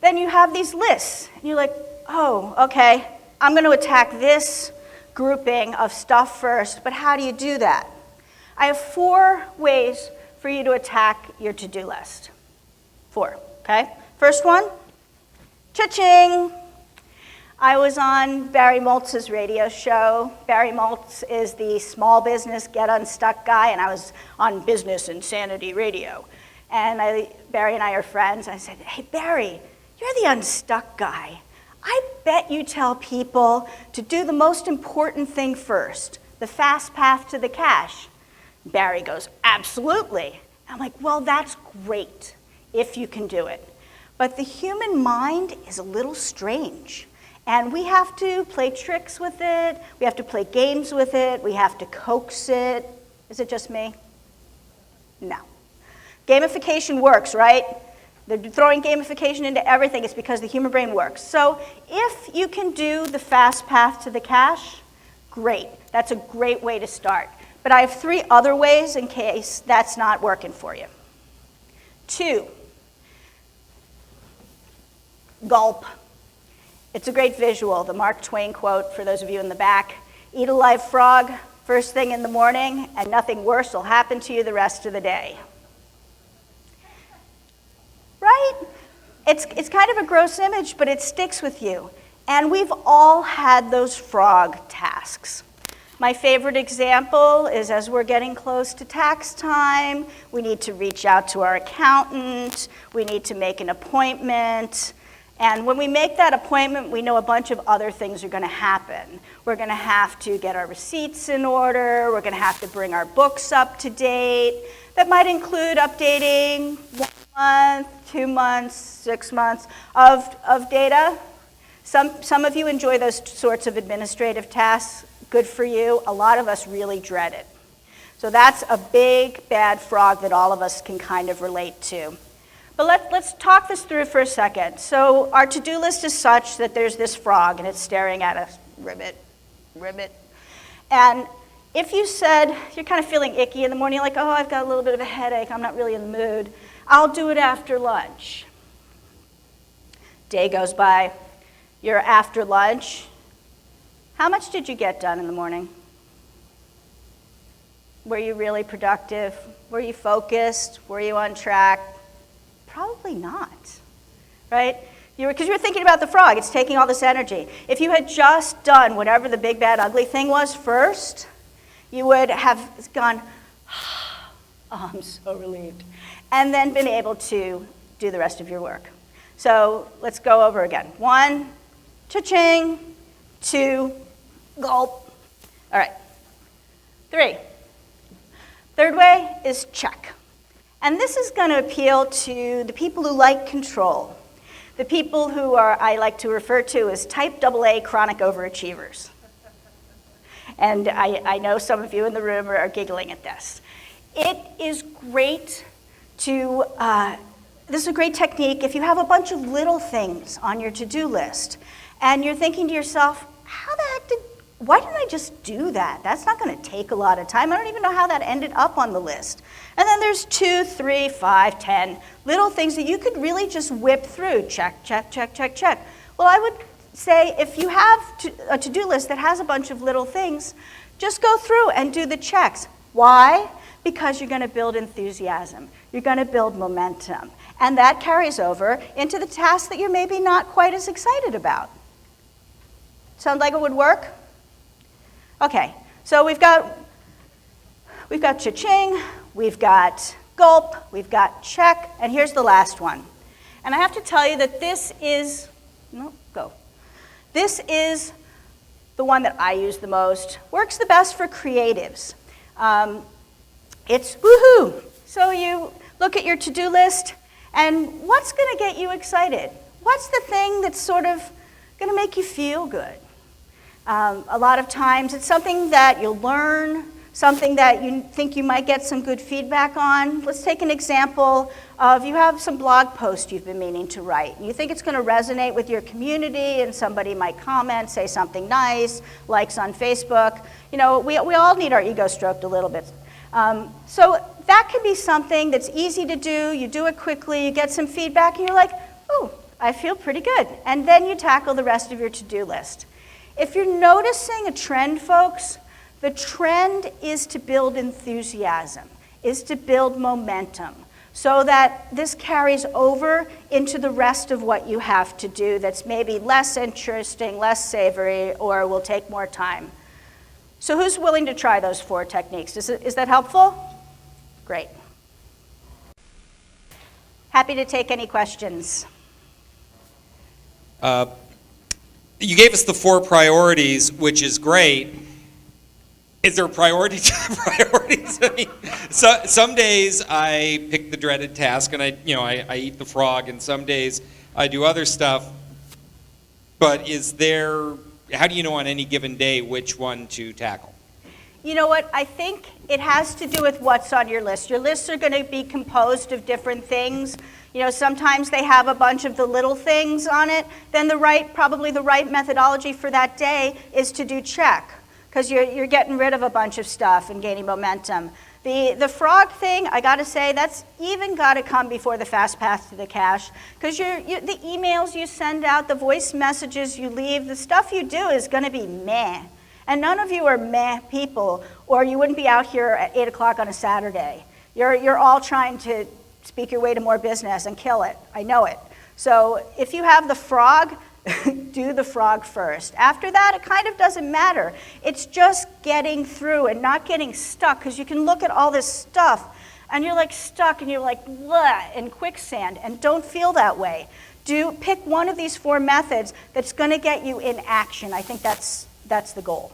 then you have these lists. And you're like, oh, okay, I'm going to attack this grouping of stuff first, but how do you do that? I have 4 ways for you to attack your to-do list. 4, okay? First one, cha-ching. I was on Barry Moltz's radio show. Barry Moltz is the small business get unstuck guy, and I was on Business Insanity Radio. And Barry and I are friends. I said, hey, Barry, you're the unstuck guy. I bet you tell people to do the most important thing first, the fast path to the cash. Barry goes, absolutely. I'm like, well, that's great if you can do it. But the human mind is a little strange. And we have to play tricks with it. We have to play games with it. We have to coax it. Is it just me? No. Gamification works, right? They're throwing gamification into everything. It's because the human brain works. So if you can do the fast path to the cash, great. That's a great way to start. But I have 3 other ways in case that's not working for you. 2, gulp. It's a great visual, the Mark Twain quote, for those of you in the back. Eat a live frog first thing in the morning, and nothing worse will happen to you the rest of the day. Right? It's kind of a gross image, but it sticks with you. And we've all had those frog tasks. My favorite example is as we're getting close to tax time, we need to reach out to our accountant, we need to make an appointment. And when we make that appointment, we know a bunch of other things are going to happen. We're going to have to get our receipts in order. We're going to have to bring our books up to date. That might include updating 1 month, 2 months, 6 months of data. Some of you enjoy those sorts of administrative tasks. Good for you. A lot of us really dread it. So that's a big, bad frog that all of us can kind of relate to. But let's talk this through for a second. So our to-do list is such that there's this frog, and it's staring at us, ribbit, ribbit. And if you said, you're kind of feeling icky in the morning, you're like, oh, I've got a little bit of a headache, I'm not really in the mood, I'll do it after lunch. Day goes by, you're after lunch. How much did you get done in the morning? Were you really productive? Were you focused? Were you on track? Probably not, right? Because you were thinking about the frog. It's taking all this energy. If you had just done whatever the big, bad, ugly thing was first, you would have gone, oh, I'm so relieved, and then been able to do the rest of your work. So let's go over again. 1, cha-ching. 2, gulp. All right. 3. Third way is check. And this is going to appeal to the people who like control, the people who I like to refer to as type AA chronic overachievers. And I know some of you in the room are giggling at this. It is great to, this is a great technique if you have a bunch of little things on your to-do list and you're thinking to yourself, why didn't I just do that? That's not going to take a lot of time. I don't even know how that ended up on the list. And then there's 2, 3, 5, 10 little things that you could really just whip through. Check, check, check, check, check. Well, I would say if you have a to-do list that has a bunch of little things, just go through and do the checks. Why? Because you're going to build enthusiasm. You're going to build momentum. And that carries over into the tasks that you're maybe not quite as excited about. Sound like it would work? Okay, so we've got cha-ching, we've got gulp, we've got check, and here's the last one. And I have to tell you that this is the one that I use the most, works the best for creatives. It's woohoo. So you look at your to-do list, and what's going to get you excited? What's the thing that's sort of going to make you feel good? A lot of times it's something that you'll learn, something that you think you might get some good feedback on. Let's take an example of you have some blog post you've been meaning to write. You think it's going to resonate with your community and somebody might comment, say something nice, likes on Facebook. You know, we all need our ego stroked a little bit. So that can be something that's easy to do. You do it quickly, you get some feedback, and you're like, oh, I feel pretty good. And then you tackle the rest of your to-do list. If you're noticing a trend, folks, the trend is to build enthusiasm, is to build momentum, so that this carries over into the rest of what you have to do that's maybe less interesting, less savory, or will take more time. So who's willing to try those 4 techniques? Is that helpful? Great. Happy to take any questions. You gave us the 4 priorities, which is great. Is there a priority to the priorities? I mean, some days I pick the dreaded task and I eat the frog, and some days I do other stuff. But how do you know on any given day which one to tackle? You know what? I think it has to do with what's on your list. Your lists are going to be composed of different things. Sometimes they have a bunch of the little things on it. Then probably the right methodology for that day is to do check, because you're getting rid of a bunch of stuff and gaining momentum. The frog thing, I got to say, that's even got to come before the fast path to the cash, because the emails you send out, the voice messages you leave, the stuff you do is going to be meh. And none of you are meh people, or you wouldn't be out here at 8 o'clock on a Saturday. You're all trying to speak your way to more business and kill it. I know it. So if you have the frog, do the frog first. After that, it kind of doesn't matter. It's just getting through and not getting stuck, because you can look at all this stuff and you're like stuck and you're like bleh, in quicksand, and don't feel that way. Pick one of these 4 methods that's going to get you in action. I think that's the goal.